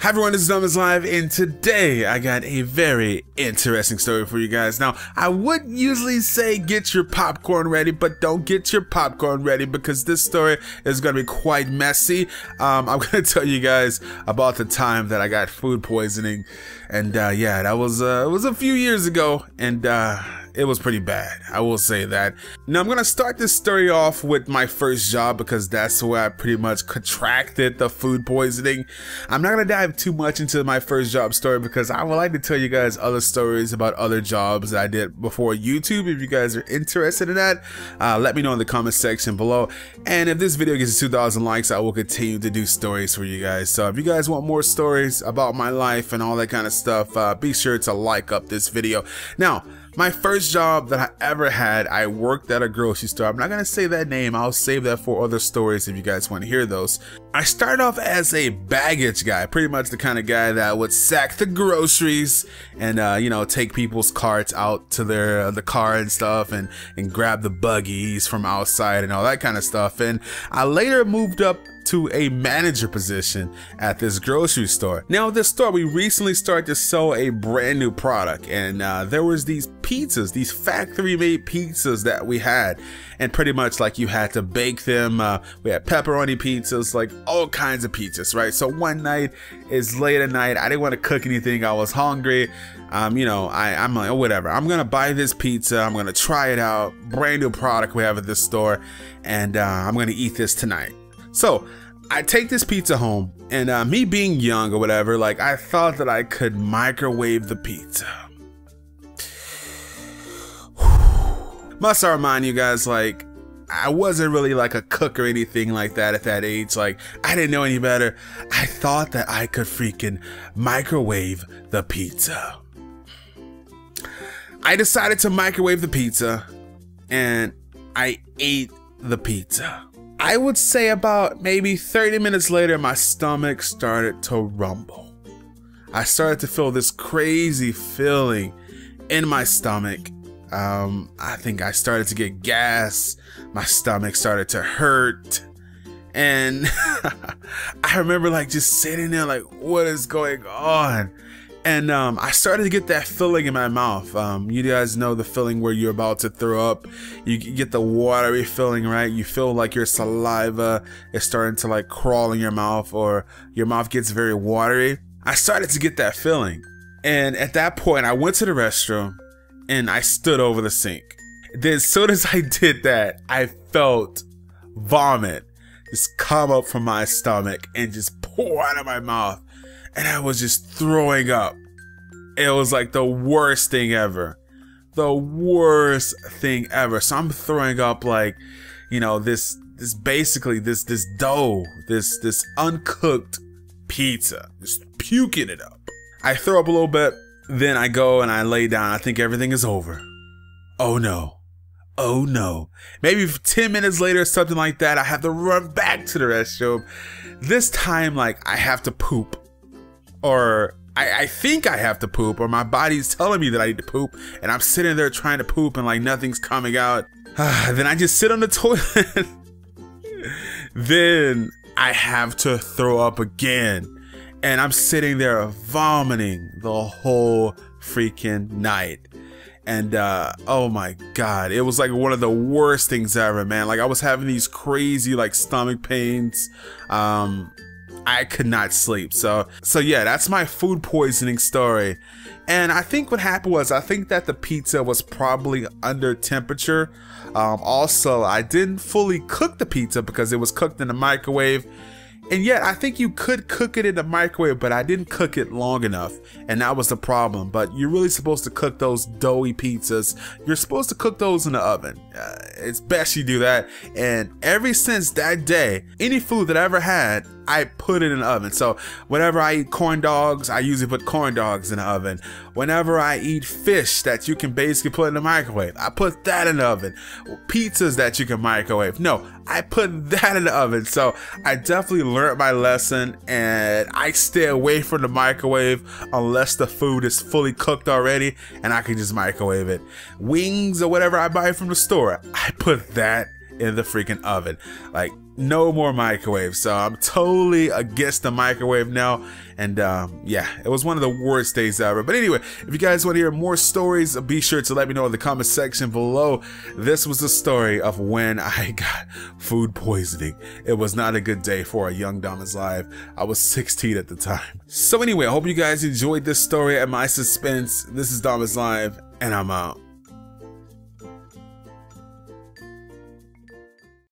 Hi everyone, this is Dumbest Live, and today I got a very interesting story for you guys. Now, I would usually say get your popcorn ready, but don't get your popcorn ready because this story is going to be quite messy. I'm going to tell you guys about the time that I got food poisoning, and yeah, that was it was a few years ago, and it was pretty bad, I will say that. Now, I'm gonna start this story off with my first job because that's where I pretty much contracted the food poisoning. I'm not gonna dive too much into my first job story because I would like to tell you guys other stories about other jobs that I did before YouTube. If you guys are interested in that, let me know in the comment section below. And if this video gets 2,000 likes, I will continue to do stories for you guys. So if you guys want more stories about my life and all that kind of stuff, be sure to like up this video. Now, my first job that I ever had, I worked at a grocery store. I'm not gonna say that name, I'll save that for other stories if you guys want to hear those. I started off as a baggage guy, pretty much the kind of guy that would sack the groceries and you know, take people's carts out to the car and stuff, and grab the buggies from outside and all that kind of stuff. And I later moved up to a manager position at this grocery store. Now at this store, we recently started to sell a brand new product, and there was these pizzas, these factory made pizzas that we had, and pretty much like you had to bake them. We had pepperoni pizzas, like all kinds of pizzas, right? So one night, it's late at night, I didn't want to cook anything, I was hungry. You know, I'm like, oh, whatever, I'm gonna buy this pizza, I'm gonna try it out, brand new product we have at this store, and I'm gonna eat this tonight. So I take this pizza home, and me being young or whatever, like I thought that I could microwave the pizza. Must I remind you guys, like, I wasn't really like a cook or anything like that at that age. Like, I didn't know any better. I thought that I could freaking microwave the pizza. I decided to microwave the pizza, and I ate the pizza. I would say about maybe 30 minutes later, my stomach started to rumble. I started to feel this crazy feeling in my stomach. I think I started to get gas. My stomach started to hurt. And I remember like just sitting there like, what is going on? And I started to get that feeling in my mouth. You guys know the feeling where you're about to throw up. You get the watery feeling, right? You feel like your saliva is starting to like crawl in your mouth, or your mouth gets very watery. I started to get that feeling. And at that point, I went to the restroom and I stood over the sink. Then as soon as I did that, I felt vomit just come up from my stomach and just pour out of my mouth. And I was just throwing up. It was like the worst thing ever. The worst thing ever. So I'm throwing up like, you know, this basically this dough, this uncooked pizza, just puking it up. I throw up a little bit, then I go and I lay down. I think everything is over. Oh no. Oh no. Maybe 10 minutes later, something like that, I have to run back to the restroom. This time, like, I have to poop. Or I think I have to poop, or my body's telling me that I need to poop, and I'm sitting there trying to poop and like nothing's coming out. Then I just sit on the toilet. Then I have to throw up again, and I'm sitting there vomiting the whole freaking night. And oh my god, it was like one of the worst things ever, man. Like I was having these crazy like stomach pains. I could not sleep. So yeah, that's my food poisoning story. And I think what happened was, I think that the pizza was probably under temperature. Also, I didn't fully cook the pizza because it was cooked in the microwave. And yet, I think you could cook it in the microwave, but I didn't cook it long enough, and that was the problem. But you're really supposed to cook those doughy pizzas. You're supposed to cook those in the oven. It's best you do that. And ever since that day, any food that I ever had, I put it in the oven. So whenever I eat corn dogs, I usually put corn dogs in the oven. Whenever I eat fish that you can basically put in the microwave, I put that in the oven. Pizzas that you can microwave, no, I put that in the oven. So I definitely learned my lesson, and I stay away from the microwave unless the food is fully cooked already and I can just microwave it. Wings or whatever I buy from the store, I put that in the freaking oven. Like, no more microwave. So I'm totally against the microwave now. And yeah, it was one of the worst days ever. But anyway, if you guys want to hear more stories, be sure to let me know in the comment section below. This was the story of when I got food poisoning. It was not a good day for a young Dom is Live. I was 16 at the time. So anyway, I hope you guys enjoyed this story and my suspense. This is Dom is Live, and I'm out.